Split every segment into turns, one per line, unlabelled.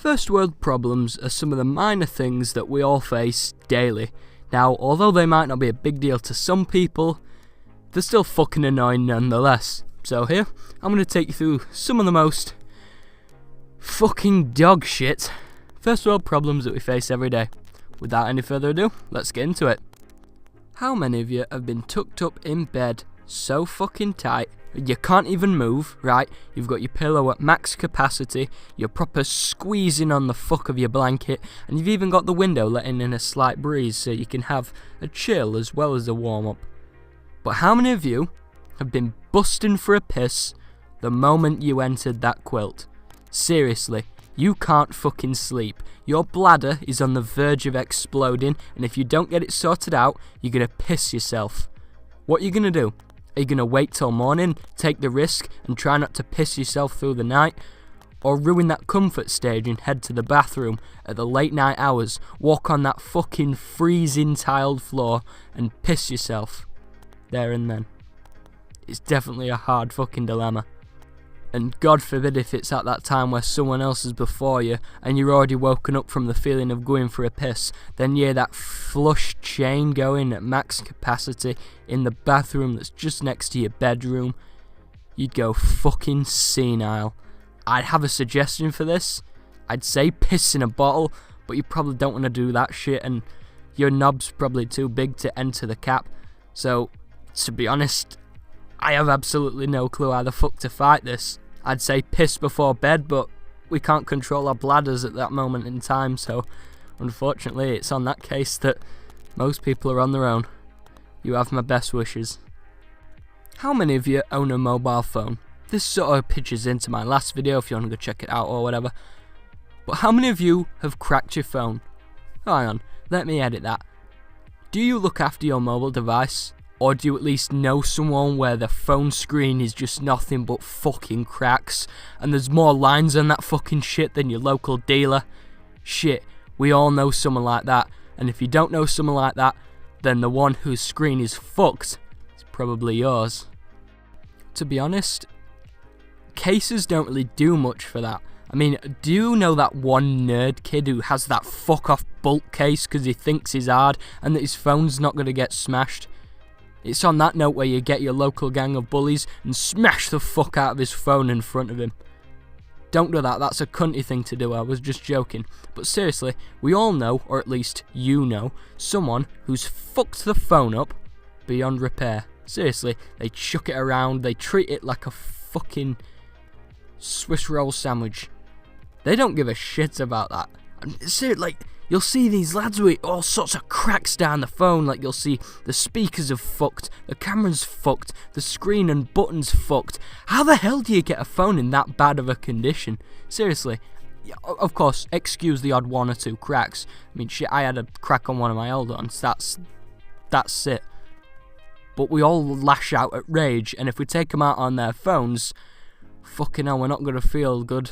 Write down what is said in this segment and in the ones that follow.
First world problems are some of the minor things that we all face daily. Now, although they might not be a big deal to some people, they're still fucking annoying nonetheless. So here, I'm going to take you through some of the most fucking dog shit first world problems that we face every day. Without any further ado, let's get into it. How many of you have been tucked up in bed so fucking tight you can't even move, right? You've got your pillow at max capacity, you're proper squeezing on the fuck of your blanket, and you've even got the window letting in a slight breeze so you can have a chill as well as a warm up. But how many of you have been busting for a piss the moment you entered that quilt? Seriously, you can't fucking sleep. Your bladder is on the verge of exploding, and if you don't get it sorted out, you're gonna piss yourself. What are you gonna do? Are you going to wait till morning, take the risk, and try not to piss yourself through the night? Or ruin that comfort stage and head to the bathroom at the late night hours, walk on that fucking freezing tiled floor, and piss yourself there and then? It's definitely a hard fucking dilemma. And God forbid if it's at that time where someone else is before you and you're already woken up from the feeling of going for a piss, then you hear that flush chain going at max capacity in the bathroom that's just next to your bedroom. You'd go fucking senile. I'd have a suggestion for this. I'd say piss in a bottle, but you probably don't want to do that shit and your knob's probably too big to enter the cap. So, to be honest, I have absolutely no clue how the fuck to fight this. I'd say piss before bed, but we can't control our bladders at that moment in time, so unfortunately it's on that case that most people are on their own. You have my best wishes. How many of you own a mobile phone? This sort of pitches into my last video if you want to go check it out or whatever. But how many of you have cracked your phone? Oh, hang on, let me edit that. Do you look after your mobile device? Or do you at least know someone where the phone screen is just nothing but fucking cracks and there's more lines on that fucking shit than your local dealer? Shit, we all know someone like that, and if you don't know someone like that, then the one whose screen is fucked is probably yours. To be honest, cases don't really do much for that. I mean, do you know that one nerd kid who has that fuck off bulk case because he thinks he's hard and that his phone's not going to get smashed? It's on that note where you get your local gang of bullies and smash the fuck out of his phone in front of him. Don't do that, that's a cunty thing to do, I was just joking. But seriously, we all know, or at least you know, someone who's fucked the phone up beyond repair. Seriously, they chuck it around, they treat it like a fucking Swiss roll sandwich. They don't give a shit about that. Seriously, like, you'll see these lads with all sorts of cracks down the phone, like you'll see the speakers are fucked, the camera's fucked, the screen and buttons fucked. How the hell do you get a phone in that bad of a condition? Seriously, of course, excuse the odd one or two cracks. I mean, shit, I had a crack on one of my old ones, that's it. But we all lash out at rage, and if we take them out on their phones, fucking hell, we're not going to feel good.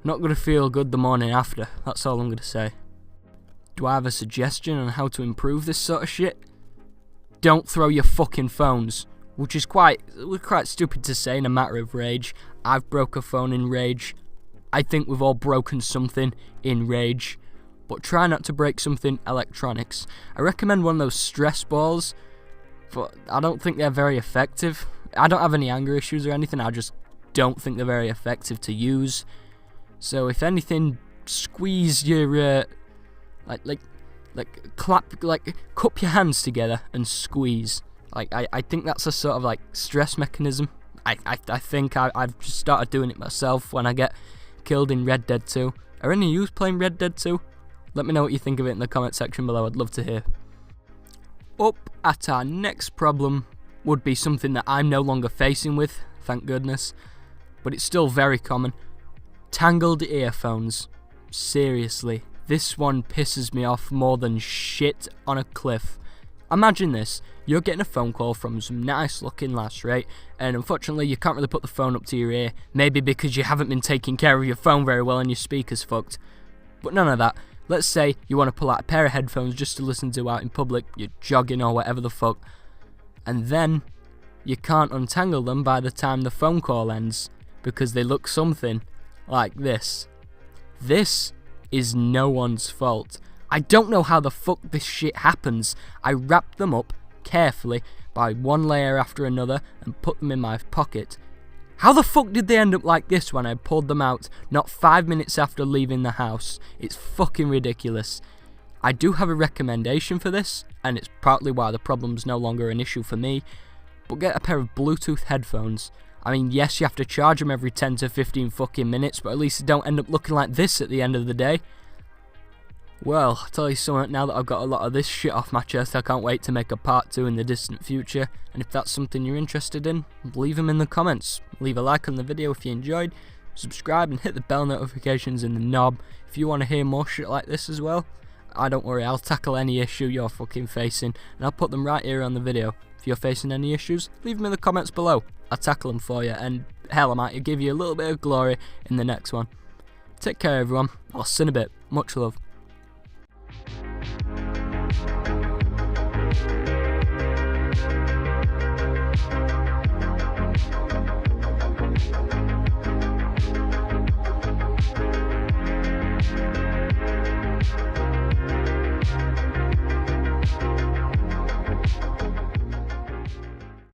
Not going to feel good the morning after, that's all I'm going to say. Do I have a suggestion on how to improve this sort of shit? Don't throw your fucking phones, which is quite stupid to say in a matter of rage. I've broke a phone in rage. I think we've all broken something in rage. But try not to break something electronics. I recommend one of those stress balls, but I don't think they're very effective. I don't have any anger issues or anything, I just don't think they're very effective to use. So if anything, squeeze your cup your hands together and squeeze. I think that's a sort of like stress mechanism. I think I've just started doing it myself when I get killed in Red Dead 2. Are any of you playing Red Dead 2? Let me know what you think of it in the comment section below, I'd love to hear. Up at our next problem would be something that I'm no longer facing with, thank goodness, but it's still very common. Tangled earphones. Seriously, this one pisses me off more than shit on a cliff. Imagine this, you're getting a phone call from some nice looking lass, right? And unfortunately you can't really put the phone up to your ear, maybe because you haven't been taking care of your phone very well and your speaker's fucked. But none of that. Let's say you want to pull out a pair of headphones just to listen to out in public, you're jogging or whatever the fuck, and then you can't untangle them by the time the phone call ends, because they look something like this. This is no one's fault. I don't know how the fuck this shit happens. I wrapped them up carefully by one layer after another and put them in my pocket. How the fuck did they end up like this when I pulled them out not 5 minutes after leaving the house? It's fucking ridiculous. I do have a recommendation for this, and it's partly why the problem's no longer an issue for me, but get a pair of Bluetooth headphones. I mean, yes, you have to charge them every 10 to 15 fucking minutes, but at least they don't end up looking like this at the end of the day. Well, I'll tell you something, now that I've got a lot of this shit off my chest, I can't wait to make a part 2 in the distant future, and if that's something you're interested in, leave them in the comments. Leave a like on the video if you enjoyed, subscribe and hit the bell notifications in the knob if you want to hear more shit like this as well. Don't worry, I'll tackle any issue you're fucking facing, and I'll put them right here on the video. If you're facing any issues, leave them in the comments below. I'll tackle them for you, and hell, I might give you a little bit of glory in the next one. Take care everyone, I'll see you in a bit. Much love.